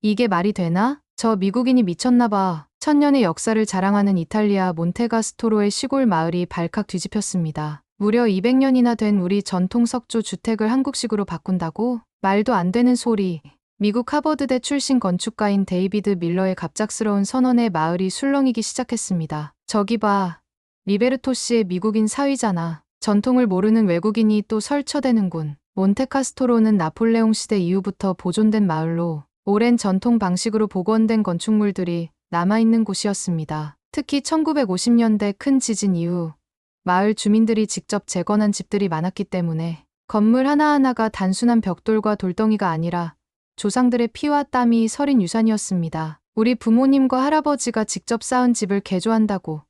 이게 말이 되나? 저 미국인이 미쳤나 봐. 천년의 역사를 자랑하는 이탈리아 몬테가스토로의 시골 마을이 발칵 뒤집혔습니다. 무려 200년이나 된 우리 전통 석조 주택을 한국식으로 바꾼다고? 말도 안 되는 소리. 미국 하버드대 출신 건축가인 데이비드 밀러의 갑작스러운 선언에 마을이 술렁이기 시작했습니다. 저기 봐. 리베르토 씨의 미국인 사위잖아. 전통을 모르는 외국인이 또 설쳐대는군. 몬테카스토로는 나폴레옹 시대 이후부터 보존된 마을로 오랜 전통 방식으로 복원된 건축물들이 남아있는 곳이었습니다. 특히 1950년대 큰 지진 이후 마을 주민들이 직접 재건한 집들이 많았기 때문에 건물 하나하나가 단순한 벽돌과 돌덩이가 아니라 조상들의 피와 땀이 서린 유산이었습니다. 우리 부모님과 할아버지가 직접 쌓은 집을 개조한다고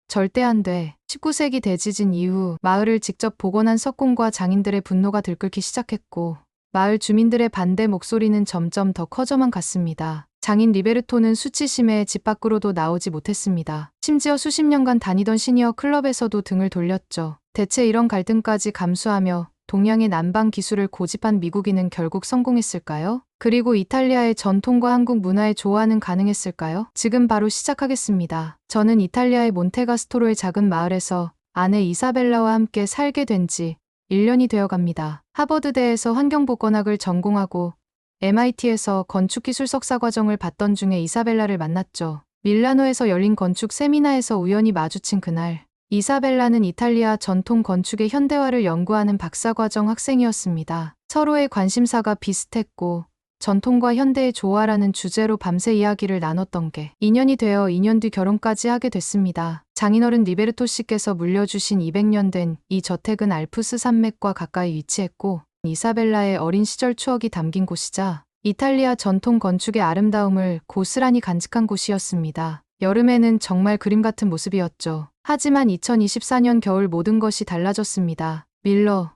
절대 안 돼. 19세기 대지진 이후 마을을 직접 복원한 석공과 장인들의 분노가 들끓기 시작했고 마을 주민들의 반대 목소리는 점점 더 커져만 갔습니다. 장인 리베르토는 수치심에 집 밖으로도 나오지 못했습니다. 심지어 수십 년간 다니던 시니어 클럽에서도 등을 돌렸죠. 대체 이런 갈등까지 감수하며 동양의 난방 기술을 고집한 미국인은 결국 성공했을까요? 그리고 이탈리아의 전통과 한국 문화의 조화는 가능했을까요? 지금 바로 시작하겠습니다. 저는 이탈리아의 몬테가스토로의 작은 마을에서 아내 이사벨라와 함께 살게 된 지 1년이 되어갑니다. 하버드대에서 환경보건학을 전공하고 MIT에서 건축기술 석사 과정을 받던 중에 이사벨라를 만났죠. 밀라노에서 열린 건축 세미나에서 우연히 마주친 그날, 이사벨라는 이탈리아 전통 건축의 현대화를 연구하는 박사과정 학생이었습니다. 서로의 관심사가 비슷했고 전통과 현대의 조화라는 주제로 밤새 이야기를 나눴던 게 인연이 되어 2년 뒤 결혼까지 하게 됐습니다. 장인어른 리베르토 씨께서 물려주신 200년 된 이 저택은 알프스 산맥과 가까이 위치했고 이사벨라의 어린 시절 추억이 담긴 곳이자 이탈리아 전통 건축의 아름다움을 고스란히 간직한 곳이었습니다. 여름에는 정말 그림 같은 모습이었죠. 하지만 2024년 겨울 모든 것이 달라졌습니다. 밀러,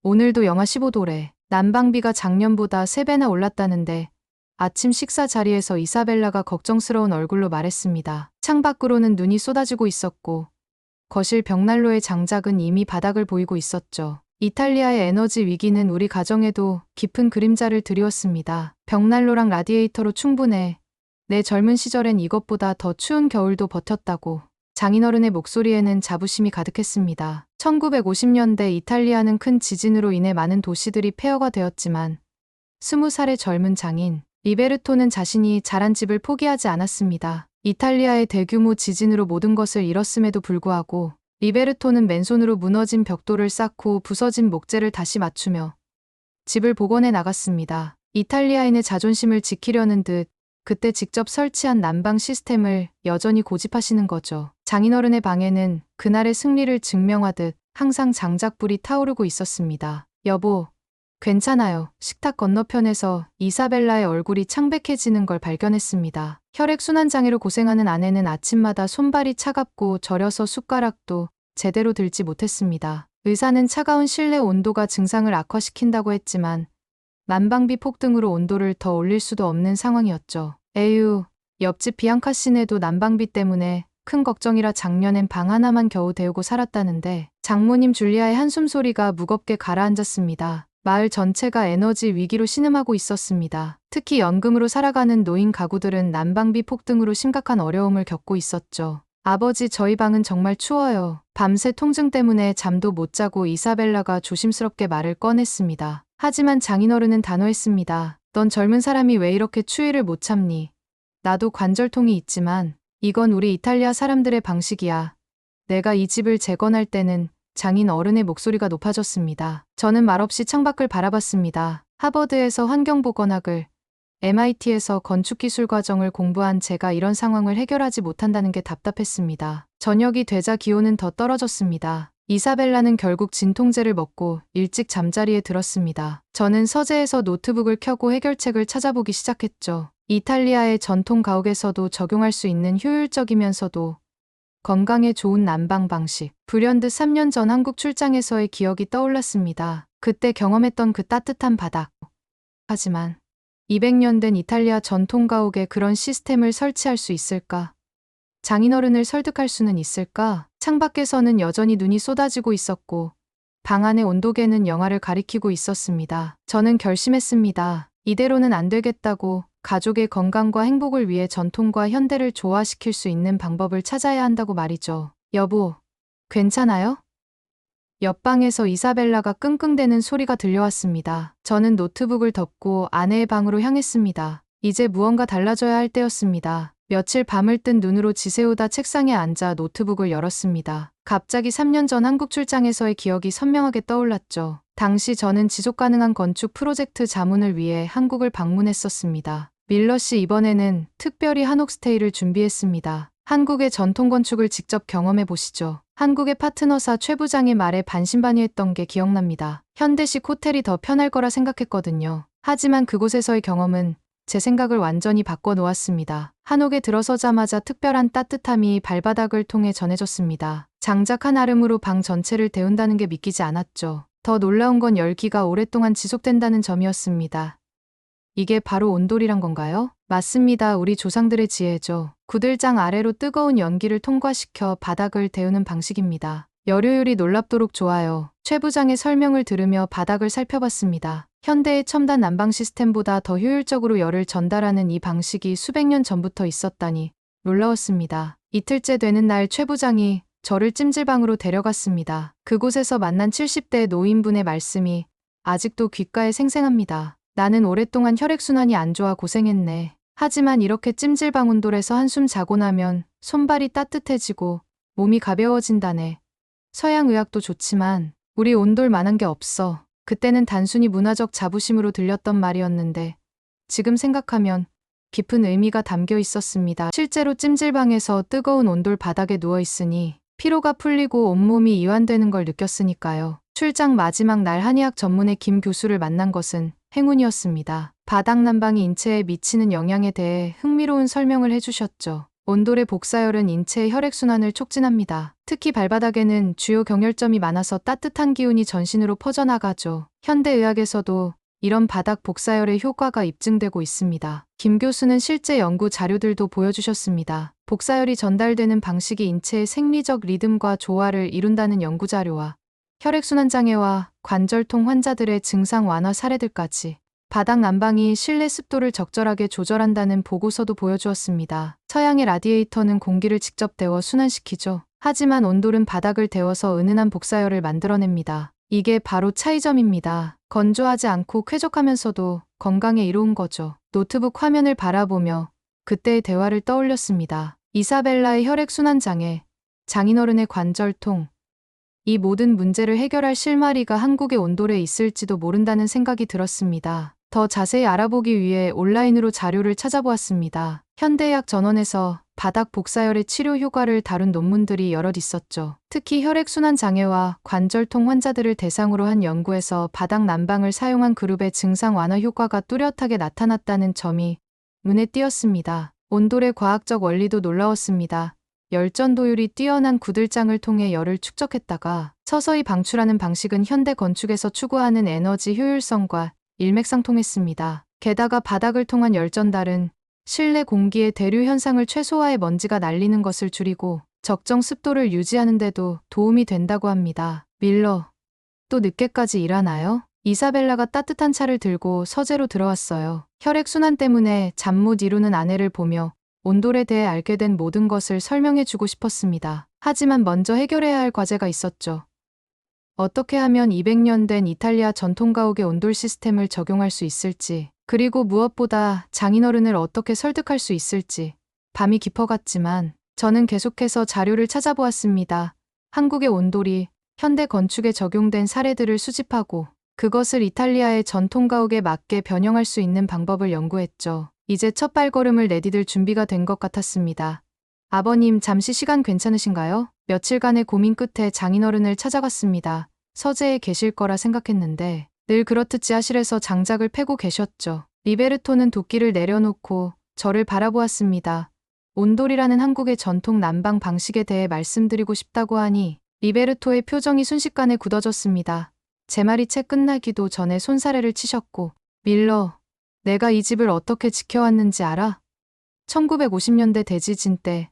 오늘도 영하 15도래. 난방비가 작년보다 3배나 올랐다는데 아침 식사 자리에서 이사벨라가 걱정스러운 얼굴로 말했습니다. 창밖으로는 눈이 쏟아지고 있었고 거실 벽난로의 장작은 이미 바닥을 보이고 있었죠. 이탈리아의 에너지 위기는 우리 가정에도 깊은 그림자를 드리웠습니다. 벽난로랑 라디에이터로 충분해. 내 젊은 시절엔 이것보다 더 추운 겨울도 버텼다고. 장인어른의 목소리에는 자부심이 가득했습니다. 1950년대 이탈리아는 큰 지진으로 인해 많은 도시들이 폐허가 되었지만 20살의 젊은 장인 리베르토는 자신이 자란 집을 포기하지 않았습니다. 이탈리아의 대규모 지진으로 모든 것을 잃었음에도 불구하고 리베르토는 맨손으로 무너진 벽돌을 쌓고 부서진 목재를 다시 맞추며 집을 복원해 나갔습니다. 이탈리아인의 자존심을 지키려는 듯 그때 직접 설치한 난방 시스템을 여전히 고집하시는 거죠. 장인어른의 방에는 그날의 승리를 증명하듯 항상 장작불이 타오르고 있었습니다. 여보, 괜찮아요. 식탁 건너편에서 이사벨라의 얼굴이 창백해지는 걸 발견했습니다. 혈액순환장애로 고생하는 아내는 아침마다 손발이 차갑고 저려서 숟가락도 제대로 들지 못했습니다. 의사는 차가운 실내 온도가 증상을 악화시킨다고 했지만 난방비 폭등으로 온도를 더 올릴 수도 없는 상황이었죠. 에휴, 옆집 비앙카 씨네도 난방비 때문에 큰 걱정이라 작년엔 방 하나만 겨우 데우고 살았다는데 장모님 줄리아의 한숨 소리가 무겁게 가라앉았습니다. 마을 전체가 에너지 위기로 신음하고 있었습니다. 특히 연금으로 살아가는 노인 가구들은 난방비 폭등으로 심각한 어려움을 겪고 있었죠. 아버지, 저희 방은 정말 추워요. 밤새 통증 때문에 잠도 못 자고 이사벨라가 조심스럽게 말을 꺼냈습니다. 하지만 장인어른은 단호했습니다. 넌 젊은 사람이 왜 이렇게 추위를 못 참니? 나도 관절통이 있지만 이건 우리 이탈리아 사람들의 방식이야. 내가 이 집을 재건할 때는 장인 어른의 목소리가 높아졌습니다. 저는 말없이 창밖을 바라봤습니다. 하버드에서 환경보건학을, MIT에서 건축기술 과정을 공부한 제가 이런 상황을 해결하지 못한다는 게 답답했습니다. 저녁이 되자 기온은 더 떨어졌습니다. 이사벨라는 결국 진통제를 먹고 일찍 잠자리에 들었습니다. 저는 서재에서 노트북을 켜고 해결책을 찾아보기 시작했죠. 이탈리아의 전통 가옥에서도 적용할 수 있는 효율적이면서도 건강에 좋은 난방 방식. 불현듯 3년 전 한국 출장에서의 기억이 떠올랐습니다. 그때 경험했던 그 따뜻한 바닥. 하지만 200년 된 이탈리아 전통 가옥에 그런 시스템을 설치할 수 있을까? 장인어른을 설득할 수는 있을까? 창밖에서는 여전히 눈이 쏟아지고 있었고 방 안의 온도계는 영하를 가리키고 있었습니다. 저는 결심했습니다. 이대로는 안 되겠다고. 가족의 건강과 행복을 위해 전통과 현대를 조화시킬 수 있는 방법을 찾아야 한다고 말이죠. 여보, 괜찮아요? 옆방에서 이사벨라가 끙끙대는 소리가 들려왔습니다. 저는 노트북을 덮고 아내의 방으로 향했습니다. 이제 무언가 달라져야 할 때였습니다. 며칠 밤을 뜬 눈으로 지새우다 책상에 앉아 노트북을 열었습니다. 갑자기 3년 전 한국 출장에서의 기억이 선명하게 떠올랐죠. 당시 저는 지속 가능한 건축 프로젝트 자문을 위해 한국을 방문했었습니다. 밀러 씨, 이번에는 특별히 한옥 스테이를 준비했습니다. 한국의 전통 건축을 직접 경험해 보시죠. 한국의 파트너사 최 부장의 말에 반신반의했던 게 기억납니다. 현대식 호텔이 더 편할 거라 생각했거든요. 하지만 그곳에서의 경험은 제 생각을 완전히 바꿔 놓았습니다. 한옥에 들어서자마자 특별한 따뜻함이 발바닥을 통해 전해졌습니다. 장작 한 아름으로 방 전체를 데운다는 게 믿기지 않았죠. 더 놀라운 건 열기가 오랫동안 지속된다는 점이었습니다. 이게 바로 온돌이란 건가요? 맞습니다. 우리 조상들의 지혜죠. 구들장 아래로 뜨거운 연기를 통과시켜 바닥을 데우는 방식입니다. 열효율이 놀랍도록 좋아요. 최 부장의 설명을 들으며 바닥을 살펴봤습니다. 현대의 첨단 난방 시스템보다 더 효율적으로 열을 전달하는 이 방식이 수백 년 전부터 있었다니 놀라웠습니다. 이틀째 되는 날 최 부장이 저를 찜질방으로 데려갔습니다. 그곳에서 만난 70대 노인분의 말씀이 아직도 귓가에 생생합니다. 나는 오랫동안 혈액순환이 안 좋아 고생했네. 하지만 이렇게 찜질방 온돌에서 한숨 자고 나면 손발이 따뜻해지고 몸이 가벼워진다네. 서양 의학도 좋지만 우리 온돌만한 게 없어. 그때는 단순히 문화적 자부심으로 들렸던 말이었는데 지금 생각하면 깊은 의미가 담겨 있었습니다. 실제로 찜질방에서 뜨거운 온돌 바닥에 누워 있으니 피로가 풀리고 온몸이 이완되는 걸 느꼈으니까요. 출장 마지막 날 한의학 전문의 김 교수를 만난 것은 행운이었습니다. 바닥 난방이 인체에 미치는 영향에 대해 흥미로운 설명을 해주셨죠. 온돌의 복사열은 인체의 혈액순환을 촉진합니다. 특히 발바닥에는 주요 경혈점이 많아서 따뜻한 기운이 전신으로 퍼져나가죠. 현대의학에서도 이런 바닥 복사열의 효과가 입증되고 있습니다. 김 교수는 실제 연구 자료들도 보여주셨습니다. 복사열이 전달되는 방식이 인체의 생리적 리듬과 조화를 이룬다는 연구 자료와 혈액순환 장애와 관절통 환자들의 증상 완화 사례들까지 바닥 난방이 실내 습도를 적절하게 조절한다는 보고서도 보여주었습니다. 서양의 라디에이터는 공기를 직접 데워 순환시키죠. 하지만 온돌은 바닥을 데워서 은은한 복사열을 만들어냅니다. 이게 바로 차이점입니다. 건조하지 않고 쾌적하면서도 건강에 이로운 거죠. 노트북 화면을 바라보며 그때의 대화를 떠올렸습니다. 이사벨라의 혈액순환 장애, 장인어른의 관절통, 이 모든 문제를 해결할 실마리가 한국의 온돌에 있을지도 모른다는 생각이 들었습니다. 더 자세히 알아보기 위해 온라인으로 자료를 찾아보았습니다. 현대의학 전원에서 바닥 복사열의 치료 효과를 다룬 논문들이 여럿 있었죠. 특히 혈액순환 장애와 관절통 환자들을 대상으로 한 연구에서 바닥 난방을 사용한 그룹의 증상 완화 효과가 뚜렷하게 나타났다는 점이 눈에 띄었습니다. 온돌의 과학적 원리도 놀라웠습니다. 열전도율이 뛰어난 구들장을 통해 열을 축적했다가 서서히 방출하는 방식은 현대 건축에서 추구하는 에너지 효율성과 일맥상통했습니다. 게다가 바닥을 통한 열전달은 실내 공기의 대류 현상을 최소화해 먼지가 날리는 것을 줄이고 적정 습도를 유지하는 데도 도움이 된다고 합니다. 밀러, 또 늦게까지 일하나요? 이사벨라가 따뜻한 차를 들고 서재로 들어왔어요. 혈액순환 때문에 잠 못 이루는 아내를 보며 온돌에 대해 알게 된 모든 것을 설명해 주고 싶었습니다. 하지만 먼저 해결해야 할 과제가 있었죠. 어떻게 하면 200년 된 이탈리아 전통 가옥의 온돌 시스템을 적용할 수 있을지, 그리고 무엇보다 장인어른을 어떻게 설득할 수 있을지. 밤이 깊어갔지만 저는 계속해서 자료를 찾아보았습니다. 한국의 온돌이 현대 건축에 적용된 사례들을 수집하고 그것을 이탈리아의 전통 가옥에 맞게 변형할 수 있는 방법을 연구했죠. 이제 첫 발걸음을 내디딜 준비가 된 것 같았습니다. 아버님, 잠시 시간 괜찮으신가요? 며칠간의 고민 끝에 장인어른을 찾아갔습니다. 서재에 계실 거라 생각했는데 늘 그렇듯 지하실에서 장작을 패고 계셨죠. 리베르토는 도끼를 내려놓고 저를 바라보았습니다. 온돌이라는 한국의 전통 난방 방식에 대해 말씀드리고 싶다고 하니 리베르토의 표정이 순식간에 굳어졌습니다. 제 말이 채 끝나기도 전에 손사래를 치셨고, 밀러, 내가 이 집을 어떻게 지켜왔는지 알아? 1950년대 대지진 때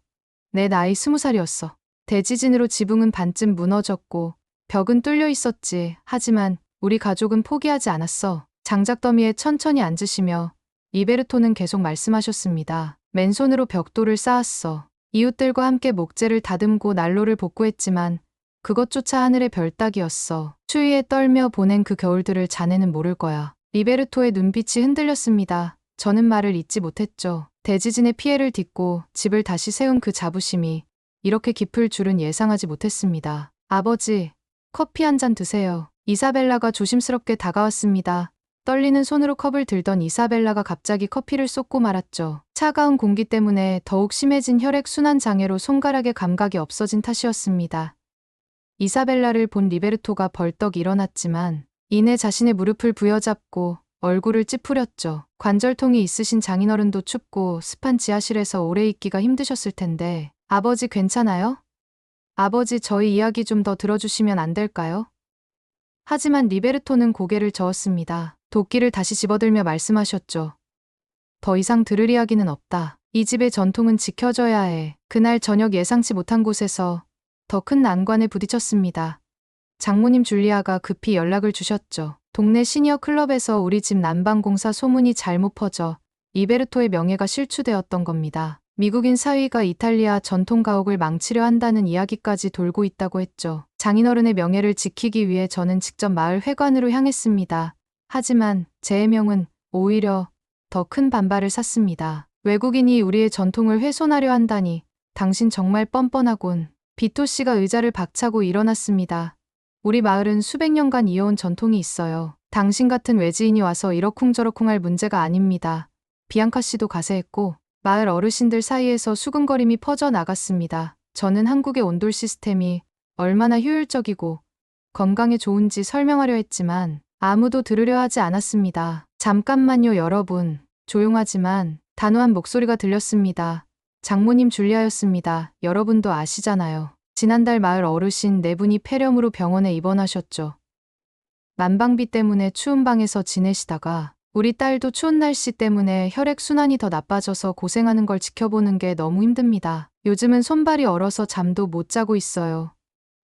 내 나이 20살이었어. 대지진으로 지붕은 반쯤 무너졌고 벽은 뚫려 있었지. 하지만 우리 가족은 포기하지 않았어. 장작더미에 천천히 앉으시며 리베르토는 계속 말씀하셨습니다. 맨손으로 벽돌을 쌓았어. 이웃들과 함께 목재를 다듬고 난로를 복구했지만 그것조차 하늘의 별 따기였어. 추위에 떨며 보낸 그 겨울들을 자네는 모를 거야. 리베르토의 눈빛이 흔들렸습니다. 저는 말을 잇지 못했죠. 대지진의 피해를 딛고 집을 다시 세운 그 자부심이 이렇게 깊을 줄은 예상하지 못했습니다. 아버지, 커피 한 잔 드세요. 이사벨라가 조심스럽게 다가왔습니다. 떨리는 손으로 컵을 들던 이사벨라가 갑자기 커피를 쏟고 말았죠. 차가운 공기 때문에 더욱 심해진 혈액순환 장애로 손가락에 감각이 없어진 탓이었습니다. 이사벨라를 본 리베르토가 벌떡 일어났지만 이내 자신의 무릎을 부여잡고 얼굴을 찌푸렸죠. 관절통이 있으신 장인어른도 춥고 습한 지하실에서 오래 있기가 힘드셨을 텐데 아버지 괜찮아요? 아버지 저희 이야기 좀 더 들어주시면 안 될까요? 하지만 리베르토는 고개를 저었습니다. 도끼를 다시 집어들며 말씀하셨죠. 더 이상 들을 이야기는 없다. 이 집의 전통은 지켜져야 해. 그날 저녁 예상치 못한 곳에서 더 큰 난관에 부딪혔습니다. 장모님 줄리아가 급히 연락을 주셨죠. 동네 시니어 클럽에서 우리 집 난방공사 소문이 잘못 퍼져 리베르토의 명예가 실추되었던 겁니다. 미국인 사위가 이탈리아 전통 가옥을 망치려 한다는 이야기까지 돌고 있다고 했죠. 장인어른의 명예를 지키기 위해 저는 직접 마을 회관으로 향했습니다. 하지만 제 해명은 오히려 더 큰 반발을 샀습니다. 외국인이 우리의 전통을 훼손하려 한다니 당신 정말 뻔뻔하군. 비토 씨가 의자를 박차고 일어났습니다. 우리 마을은 수백 년간 이어온 전통이 있어요. 당신 같은 외지인이 와서 이러쿵저러쿵 할 문제가 아닙니다. 비앙카 씨도 가세했고 마을 어르신들 사이에서 수근거림이 퍼져 나갔습니다. 저는 한국의 온돌 시스템이 얼마나 효율적이고 건강에 좋은지 설명하려 했지만 아무도 들으려 하지 않았습니다. 잠깐만요 여러분. 조용하지만 단호한 목소리가 들렸습니다. 장모님 줄리아였습니다. 여러분도 아시잖아요. 지난달 마을 어르신 4분이 폐렴으로 병원에 입원하셨죠. 난방비 때문에 추운 방에서 지내시다가 우리 딸도 추운 날씨 때문에 혈액순환이 더 나빠져서 고생하는 걸 지켜보는 게 너무 힘듭니다. 요즘은 손발이 얼어서 잠도 못 자고 있어요.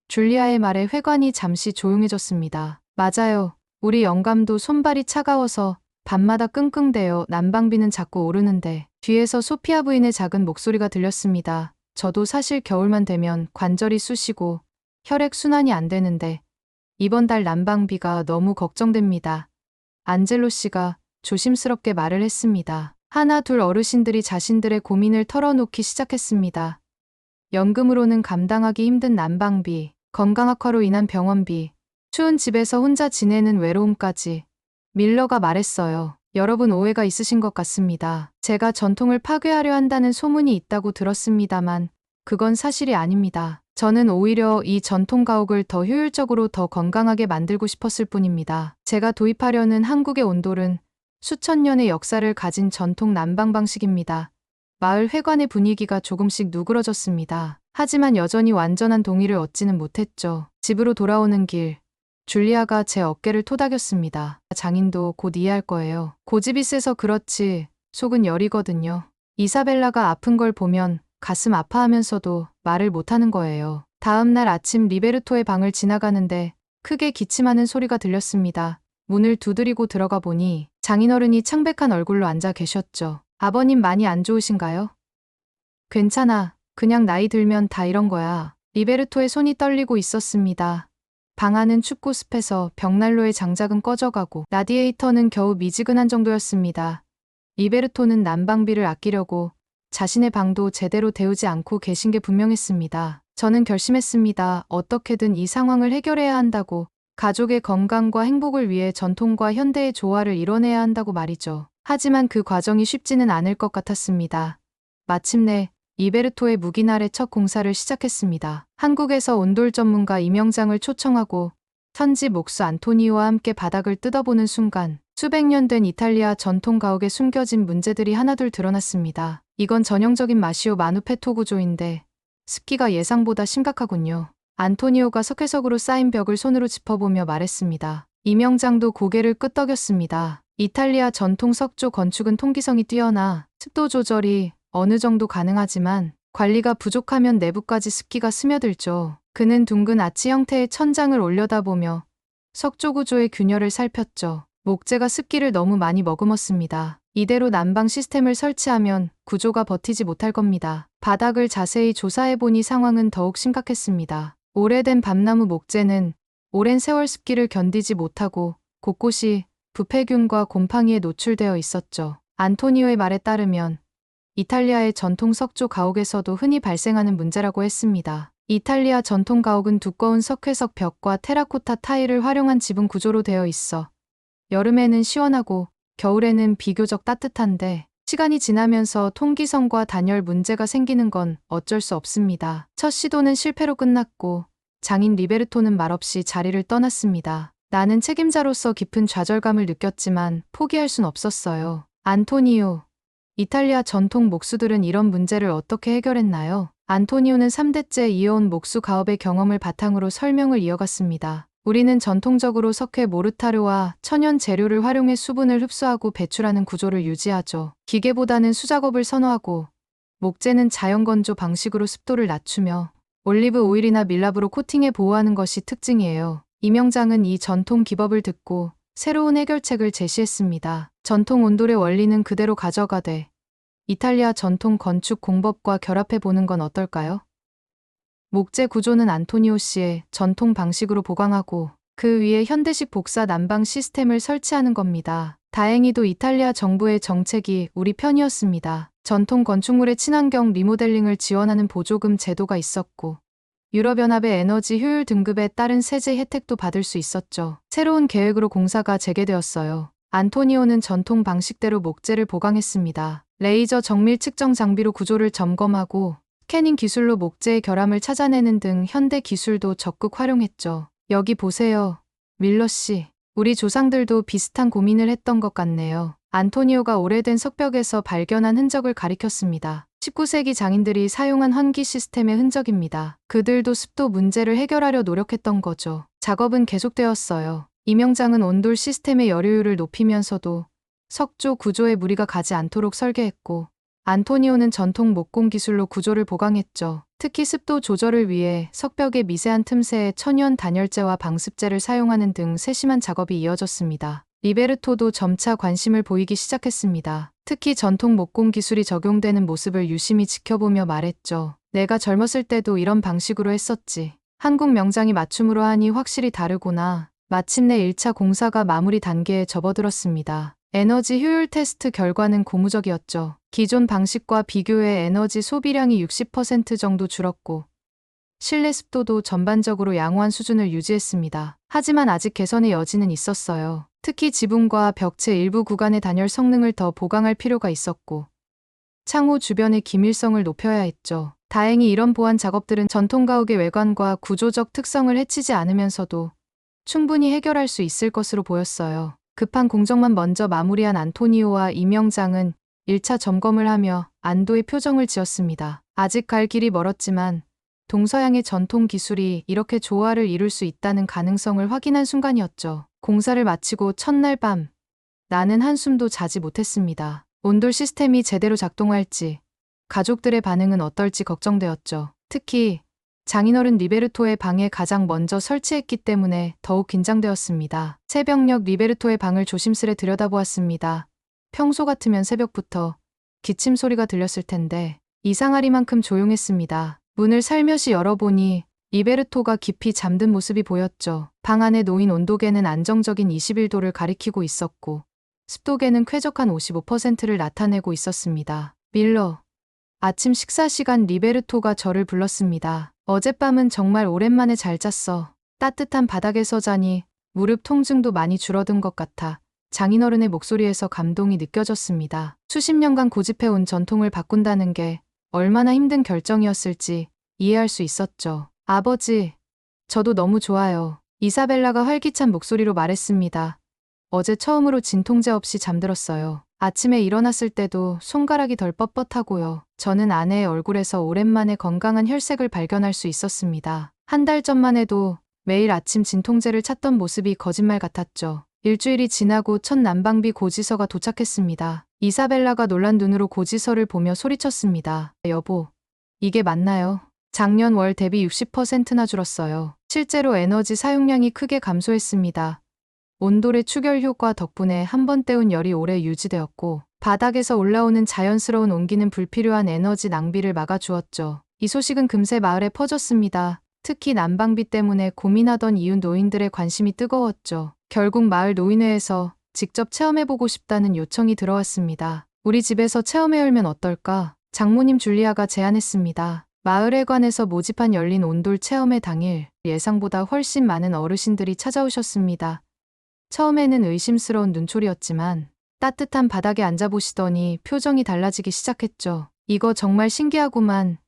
줄리아의 말에 회관이 잠시 조용해졌습니다. 맞아요. 우리 영감도 손발이 차가워서 밤마다 끙끙대요. 난방비는 자꾸 오르는데. 뒤에서 소피아 부인의 작은 목소리가 들렸습니다. 저도 사실 겨울만 되면 관절이 쑤시고 혈액순환이 안 되는데 이번 달 난방비가 너무 걱정됩니다. 안젤로 씨가 조심스럽게 말을 했습니다. 하나 둘 어르신들이 자신들의 고민을 털어놓기 시작했습니다. 연금으로는 감당하기 힘든 난방비, 건강악화로 인한 병원비, 추운 집에서 혼자 지내는 외로움까지. 밀러가 말했어요. 여러분 오해가 있으신 것 같습니다. 제가 전통을 파괴하려 한다는 소문이 있다고 들었습니다만 그건 사실이 아닙니다. 저는 오히려 이 전통 가옥을 더 효율적으로 더 건강하게 만들고 싶었을 뿐입니다. 제가 도입하려는 한국의 온돌은 수천 년의 역사를 가진 전통 난방 방식입니다. 마을 회관의 분위기가 조금씩 누그러졌습니다. 하지만 여전히 완전한 동의를 얻지는 못했죠. 집으로 돌아오는 길, 줄리아가 제 어깨를 토닥였습니다. 장인도 곧 이해할 거예요. 고집이 세서 그렇지 속은 여리거든요. 이사벨라가 아픈 걸 보면 가슴 아파하면서도 말을 못하는 거예요. 다음 날 아침 리베르토의 방을 지나가는데 크게 기침하는 소리가 들렸습니다. 문을 두드리고 들어가 보니 장인어른이 창백한 얼굴로 앉아 계셨죠. 아버님 많이 안 좋으신가요? 괜찮아. 그냥 나이 들면 다 이런 거야. 리베르토의 손이 떨리고 있었습니다. 방 안은 춥고 습해서 벽난로의 장작은 꺼져가고 라디에이터는 겨우 미지근한 정도였습니다. 리베르토는 난방비를 아끼려고 자신의 방도 제대로 데우지 않고 계신 게 분명했습니다. 저는 결심했습니다. 어떻게든 이 상황을 해결해야 한다고. 가족의 건강과 행복을 위해 전통과 현대의 조화를 이뤄내야 한다고 말이죠. 하지만 그 과정이 쉽지는 않을 것 같았습니다. 마침내 리베르토의 묵인날의 첫 공사를 시작했습니다. 한국에서 온돌 전문가 임영장을 초청하고 현지 목수 안토니오와 함께 바닥을 뜯어보는 순간 수백 년 된 이탈리아 전통 가옥에 숨겨진 문제들이 하나둘 드러났습니다. 이건 전형적인 마시오 마누페토 구조인데 습기가 예상보다 심각하군요. 안토니오가 석회석으로 쌓인 벽을 손으로 짚어보며 말했습니다. 임영장도 고개를 끄덕였습니다. 이탈리아 전통 석조 건축은 통기성이 뛰어나 습도 조절이 어느 정도 가능하지만 관리가 부족하면 내부까지 습기가 스며들죠. 그는 둥근 아치 형태의 천장을 올려다보며 석조 구조의 균열을 살폈죠. 목재가 습기를 너무 많이 머금었습니다. 이대로 난방 시스템을 설치하면 구조가 버티지 못할 겁니다. 바닥을 자세히 조사해보니 상황은 더욱 심각했습니다. 오래된 밤나무 목재는 오랜 세월 습기를 견디지 못하고 곳곳이 부패균과 곰팡이에 노출되어 있었죠. 안토니오의 말에 따르면 이탈리아의 전통 석조 가옥에서도 흔히 발생하는 문제라고 했습니다. 이탈리아 전통 가옥은 두꺼운 석회석 벽과 테라코타 타일을 활용한 지붕 구조로 되어 있어 여름에는 시원하고 겨울에는 비교적 따뜻한데 시간이 지나면서 통기성과 단열 문제가 생기는 건 어쩔 수 없습니다. 첫 시도는 실패로 끝났고 장인 리베르토는 말없이 자리를 떠났습니다. 나는 책임자로서 깊은 좌절감을 느꼈지만 포기할 순 없었어요. 안토니오, 이탈리아 전통 목수들은 이런 문제를 어떻게 해결했나요? 안토니오는 3대째 이어온 목수 가업의 경험을 바탕으로 설명을 이어갔습니다. 우리는 전통적으로 석회 모르타르와 천연 재료를 활용해 수분을 흡수하고 배출하는 구조를 유지하죠. 기계보다는 수작업을 선호하고 목재는 자연건조 방식으로 습도를 낮추며 올리브 오일이나 밀랍으로 코팅해 보호하는 것이 특징이에요. 이명장은 이 전통 기법을 듣고 새로운 해결책을 제시했습니다. 전통 온돌의 원리는 그대로 가져가되 이탈리아 전통 건축 공법과 결합해 보는 건 어떨까요? 목재 구조는 안토니오 씨의 전통 방식으로 보강하고 그 위에 현대식 복사 난방 시스템을 설치하는 겁니다. 다행히도 이탈리아 정부의 정책이 우리 편이었습니다. 전통 건축물의 친환경 리모델링을 지원하는 보조금 제도가 있었고 유럽연합의 에너지 효율 등급에 따른 세제 혜택도 받을 수 있었죠. 새로운 계획으로 공사가 재개되었어요. 안토니오는 전통 방식대로 목재를 보강했습니다. 레이저 정밀 측정 장비로 구조를 점검하고 스캐닝 기술로 목재의 결함을 찾아내는 등 현대 기술도 적극 활용했죠. 여기 보세요. 밀러 씨. 우리 조상들도 비슷한 고민을 했던 것 같네요. 안토니오가 오래된 석벽에서 발견한 흔적을 가리켰습니다. 19세기 장인들이 사용한 환기 시스템의 흔적입니다. 그들도 습도 문제를 해결하려 노력했던 거죠. 작업은 계속되었어요. 이명장은 온돌 시스템의 열효율을 높이면서도 석조 구조에 무리가 가지 않도록 설계했고 안토니오는 전통 목공 기술로 구조를 보강했죠. 특히 습도 조절을 위해 석벽의 미세한 틈새에 천연 단열재와 방습제를 사용하는 등 세심한 작업이 이어졌습니다. 리베르토도 점차 관심을 보이기 시작했습니다. 특히 전통 목공 기술이 적용되는 모습을 유심히 지켜보며 말했죠. 내가 젊었을 때도 이런 방식으로 했었지. 한국 명장이 맞춤으로 하니 확실히 다르구나. 마침내 1차 공사가 마무리 단계에 접어들었습니다. 에너지 효율 테스트 결과는 고무적이었죠. 기존 방식과 비교해 에너지 소비량이 60% 정도 줄었고 실내 습도도 전반적으로 양호한 수준을 유지했습니다. 하지만 아직 개선의 여지는 있었어요. 특히 지붕과 벽체 일부 구간의 단열 성능을 더 보강할 필요가 있었고 창호 주변의 기밀성을 높여야 했죠. 다행히 이런 보완 작업들은 전통 가옥의 외관과 구조적 특성을 해치지 않으면서도 충분히 해결할 수 있을 것으로 보였어요. 급한 공정만 먼저 마무리한 안토니오와 이명장은 1차 점검을 하며 안도의 표정을 지었습니다. 아직 갈 길이 멀었지만 동서양의 전통 기술이 이렇게 조화를 이룰 수 있다는 가능성을 확인한 순간이었죠. 공사를 마치고 첫날 밤, 나는 한숨도 자지 못했습니다. 온돌 시스템이 제대로 작동할지, 가족들의 반응은 어떨지 걱정되었죠. 특히 장인어른 리베르토의 방에 가장 먼저 설치했기 때문에 더욱 긴장되었습니다. 새벽녘 리베르토의 방을 조심스레 들여다보았습니다. 평소 같으면 새벽부터 기침 소리가 들렸을 텐데 이상하리만큼 조용했습니다. 문을 살며시 열어보니 리베르토가 깊이 잠든 모습이 보였죠. 방 안에 놓인 온도계는 안정적인 21도를 가리키고 있었고 습도계는 쾌적한 55%를 나타내고 있었습니다. 밀러. 아침 식사 시간 리베르토가 저를 불렀습니다. 어젯밤은 정말 오랜만에 잘 잤어. 따뜻한 바닥에서 자니 무릎 통증도 많이 줄어든 것 같아. 장인어른의 목소리에서 감동이 느껴졌습니다. 수십 년간 고집해온 전통을 바꾼다는 게 얼마나 힘든 결정이었을지 이해할 수 있었죠. 아버지, 저도 너무 좋아요. 이사벨라가 활기찬 목소리로 말했습니다. 어제 처음으로 진통제 없이 잠들었어요. 아침에 일어났을 때도 손가락이 덜 뻣뻣하고요. 저는 아내의 얼굴에서 오랜만에 건강한 혈색을 발견할 수 있었습니다. 한 달 전만 해도 매일 아침 진통제를 찾던 모습이 거짓말 같았죠. 일주일이 지나고 첫 난방비 고지서가 도착했습니다. 이사벨라가 놀란 눈으로 고지서를 보며 소리쳤습니다. 여보, 이게 맞나요? 작년 월 대비 60%나 줄었어요. 실제로 에너지 사용량이 크게 감소했습니다. 온돌의 추결 효과 덕분에 한 번 때운 열이 오래 유지되었고 바닥에서 올라오는 자연스러운 온기는 불필요한 에너지 낭비를 막아주었죠. 이 소식은 금세 마을에 퍼졌습니다. 특히 난방비 때문에 고민하던 이웃 노인들의 관심이 뜨거웠죠. 결국 마을 노인회에서 직접 체험해보고 싶다는 요청이 들어왔습니다. 우리 집에서 체험회 열면 어떨까? 장모님 줄리아가 제안했습니다. 마을회관에서 모집한 열린 온돌 체험회 당일 예상보다 훨씬 많은 어르신들이 찾아오셨습니다. 처음에는 의심스러운 눈초리였지만 따뜻한 바닥에 앉아보시더니 표정이 달라지기 시작했죠. 이거 정말 신기하구만.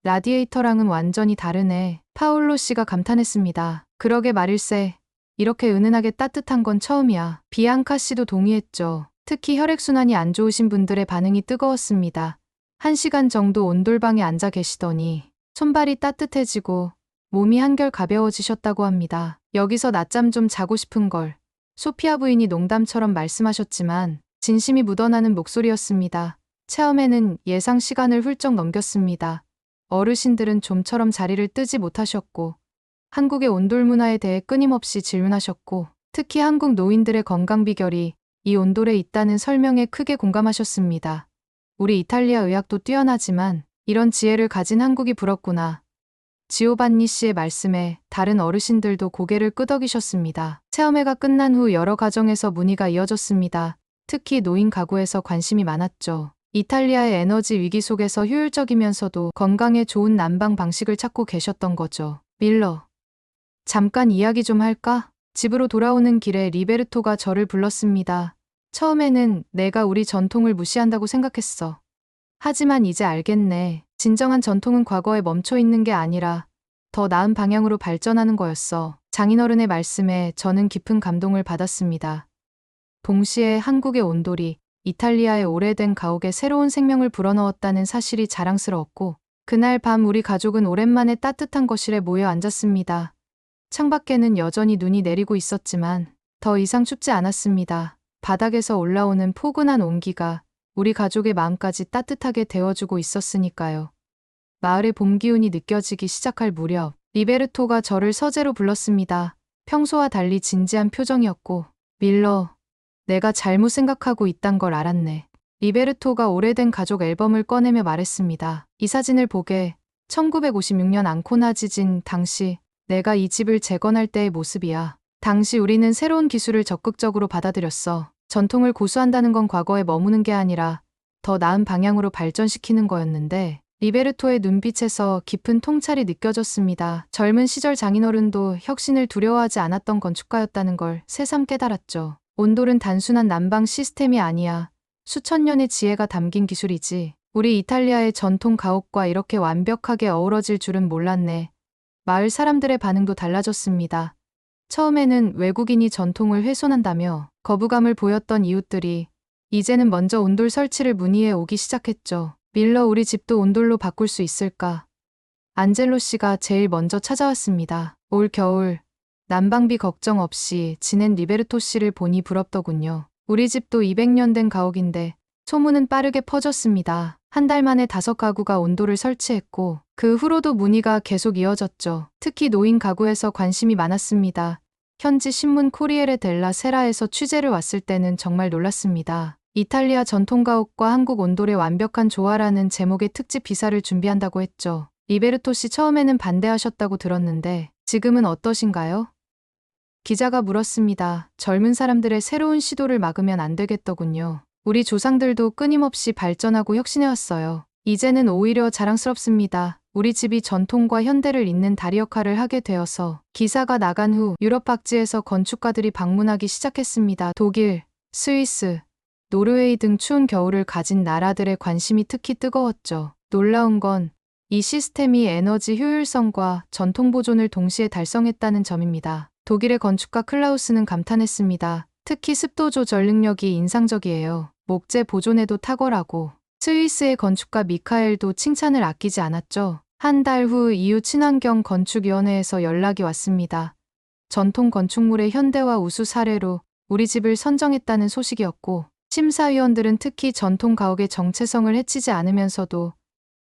라디에이터랑은 완전히 다르네. 파울로 씨가 감탄했습니다. 그러게 말일세. 이렇게 은은하게 따뜻한 건 처음이야. 비앙카 씨도 동의했죠. 특히 혈액순환이 안 좋으신 분들의 반응이 뜨거웠습니다. 1시간 정도 온돌방에 앉아 계시더니 손발이 따뜻해지고 몸이 한결 가벼워지셨다고 합니다. 여기서 낮잠 좀 자고 싶은 걸. 소피아 부인이 농담처럼 말씀하셨지만 진심이 묻어나는 목소리였습니다. 체험에는 예상 시간을 훌쩍 넘겼습니다. 어르신들은 좀처럼 자리를 뜨지 못하셨고 한국의 온돌 문화에 대해 끊임없이 질문하셨고 특히 한국 노인들의 건강 비결이 이 온돌에 있다는 설명에 크게 공감하셨습니다. 우리 이탈리아 의학도 뛰어나지만 이런 지혜를 가진 한국이 부럽구나. 지오반니 씨의 말씀에 다른 어르신들도 고개를 끄덕이셨습니다. 체험회가 끝난 후 여러 가정에서 문의가 이어졌습니다. 특히 노인 가구에서 관심이 많았죠. 이탈리아의 에너지 위기 속에서 효율적이면서도 건강에 좋은 난방 방식을 찾고 계셨던 거죠. 밀러. 잠깐 이야기 좀 할까? 집으로 돌아오는 길에 리베르토가 저를 불렀습니다. 처음에는 내가 우리 전통을 무시한다고 생각했어. 하지만 이제 알겠네. 진정한 전통은 과거에 멈춰 있는 게 아니라 더 나은 방향으로 발전하는 거였어. 장인어른의 말씀에 저는 깊은 감동을 받았습니다. 동시에 한국의 온돌이 이탈리아의 오래된 가옥에 새로운 생명을 불어넣었다는 사실이 자랑스러웠고 그날 밤 우리 가족은 오랜만에 따뜻한 거실에 모여 앉았습니다. 창밖에는 여전히 눈이 내리고 있었지만 더 이상 춥지 않았습니다. 바닥에서 올라오는 포근한 온기가 우리 가족의 마음까지 따뜻하게 데워주고 있었으니까요. 마을의 봄 기운이 느껴지기 시작할 무렵 리베르토가 저를 서재로 불렀습니다. 평소와 달리 진지한 표정이었고 밀러, 내가 잘못 생각하고 있단 걸 알았네. 리베르토가 오래된 가족 앨범을 꺼내며 말했습니다. 이 사진을 보게. 1956년 앙코나 지진 당시 내가 이 집을 재건할 때의 모습이야. 당시 우리는 새로운 기술을 적극적으로 받아들였어. 전통을 고수한다는 건 과거에 머무는 게 아니라 더 나은 방향으로 발전시키는 거였는데 리베르토의 눈빛에서 깊은 통찰이 느껴졌습니다. 젊은 시절 장인어른도 혁신을 두려워하지 않았던 건축가였다는 걸 새삼 깨달았죠. 온돌은 단순한 난방 시스템이 아니야. 수천 년의 지혜가 담긴 기술이지. 우리 이탈리아의 전통 가옥과 이렇게 완벽하게 어우러질 줄은 몰랐네. 마을 사람들의 반응도 달라졌습니다. 처음에는 외국인이 전통을 훼손한다며 거부감을 보였던 이웃들이 이제는 먼저 온돌 설치를 문의해 오기 시작했죠. 밀러, 우리 집도 온돌로 바꿀 수 있을까? 안젤로 씨가 제일 먼저 찾아왔습니다. 올 겨울 난방비 걱정 없이 지낸 리베르토 씨를 보니 부럽더군요. 우리 집도 200년 된 가옥인데 소문은 빠르게 퍼졌습니다. 한 달 만에 5가구가 온돌을 설치했고 그 후로도 문의가 계속 이어졌죠. 특히 노인 가구에서 관심이 많았습니다. 현지 신문 코리에레 델라 세라에서 취재를 왔을 때는 정말 놀랐습니다. 이탈리아 전통 가옥과 한국 온돌의 완벽한 조화라는 제목의 특집 기사를 준비한다고 했죠. 리베르토 씨 처음에는 반대하셨다고 들었는데 지금은 어떠신가요? 기자가 물었습니다. 젊은 사람들의 새로운 시도를 막으면 안 되겠더군요. 우리 조상들도 끊임없이 발전하고 혁신해왔어요. 이제는 오히려 자랑스럽습니다. 우리 집이 전통과 현대를 잇는 다리 역할을 하게 되어서. 기사가 나간 후 유럽 각지에서 건축가들이 방문하기 시작했습니다. 독일, 스위스, 노르웨이 등 추운 겨울을 가진 나라들의 관심이 특히 뜨거웠죠. 놀라운 건 이 시스템이 에너지 효율성과 전통 보존을 동시에 달성했다는 점입니다. 독일의 건축가 클라우스는 감탄했습니다. 특히 습도 조절 능력이 인상적이에요. 목재 보존에도 탁월하고. 스위스의 건축가 미카엘도 칭찬을 아끼지 않았죠. 한 달 후 EU 친환경 건축위원회에서 연락이 왔습니다. 전통 건축물의 현대화 우수 사례로 우리 집을 선정했다는 소식이었고 심사위원들은 특히 전통 가옥의 정체성을 해치지 않으면서도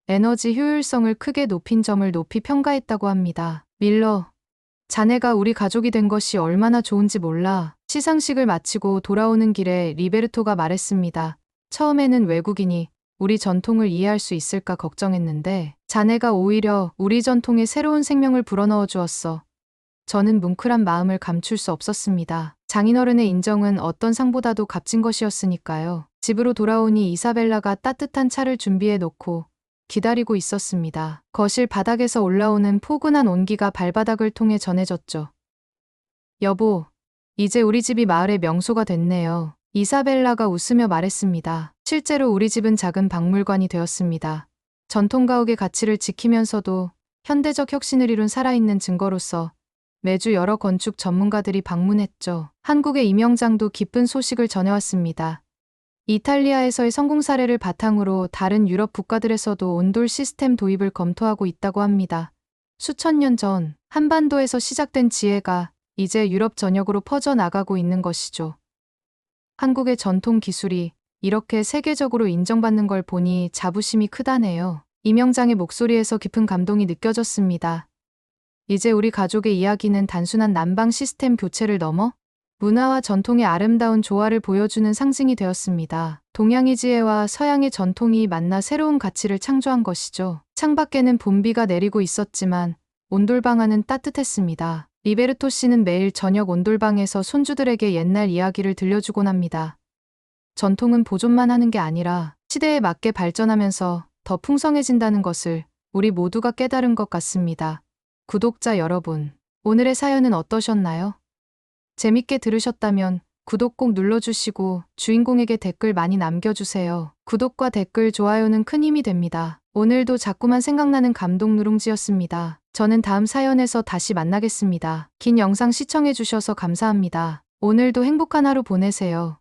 에너지 효율성을 크게 높인 점을 높이 평가했다고 합니다. 밀러, 자네가 우리 가족이 된 것이 얼마나 좋은지 몰라. 시상식을 마치고 돌아오는 길에 리베르토가 말했습니다. 처음에는 외국인이 우리 전통을 이해할 수 있을까 걱정했는데 자네가 오히려 우리 전통에 새로운 생명을 불어넣어 주었어. 저는 뭉클한 마음을 감출 수 없었습니다. 장인어른의 인정은 어떤 상보다도 값진 것이었으니까요. 집으로 돌아오니 이사벨라가 따뜻한 차를 준비해 놓고 기다리고 있었습니다. 거실 바닥에서 올라오는 포근한 온기가 발바닥을 통해 전해졌죠. 여보, 이제 우리 집이 마을의 명소가 됐네요. 이사벨라가 웃으며 말했습니다. 실제로 우리 집은 작은 박물관이 되었습니다. 전통가옥의 가치를 지키면서도 현대적 혁신을 이룬 살아있는 증거로서 매주 여러 건축 전문가들이 방문했죠. 한국의 임영장도 기쁜 소식을 전해왔습니다. 이탈리아에서의 성공 사례를 바탕으로 다른 유럽 국가들에서도 온돌 시스템 도입을 검토하고 있다고 합니다. 수천 년 전 한반도에서 시작된 지혜가 이제 유럽 전역으로 퍼져나가고 있는 것이죠. 한국의 전통 기술이 이렇게 세계적으로 인정받는 걸 보니 자부심이 크다네요. 임영장의 목소리에서 깊은 감동이 느껴졌습니다. 이제 우리 가족의 이야기는 단순한 난방 시스템 교체를 넘어 문화와 전통의 아름다운 조화를 보여주는 상징이 되었습니다. 동양의 지혜와 서양의 전통이 만나 새로운 가치를 창조한 것이죠. 창밖에는 봄비가 내리고 있었지만 온돌방 안은 따뜻했습니다. 리베르토 씨는 매일 저녁 온돌방에서 손주들에게 옛날 이야기를 들려주곤 합니다. 전통은 보존만 하는 게 아니라 시대에 맞게 발전하면서 더 풍성해진다는 것을 우리 모두가 깨달은 것 같습니다. 구독자 여러분, 오늘의 사연은 어떠셨나요? 재밌게 들으셨다면 구독 꼭 눌러주시고 주인공에게 댓글 많이 남겨주세요. 구독과 댓글, 좋아요는 큰 힘이 됩니다. 오늘도 자꾸만 생각나는 감동 누룽지였습니다. 저는 다음 사연에서 다시 만나겠습니다. 긴 영상 시청해주셔서 감사합니다. 오늘도 행복한 하루 보내세요.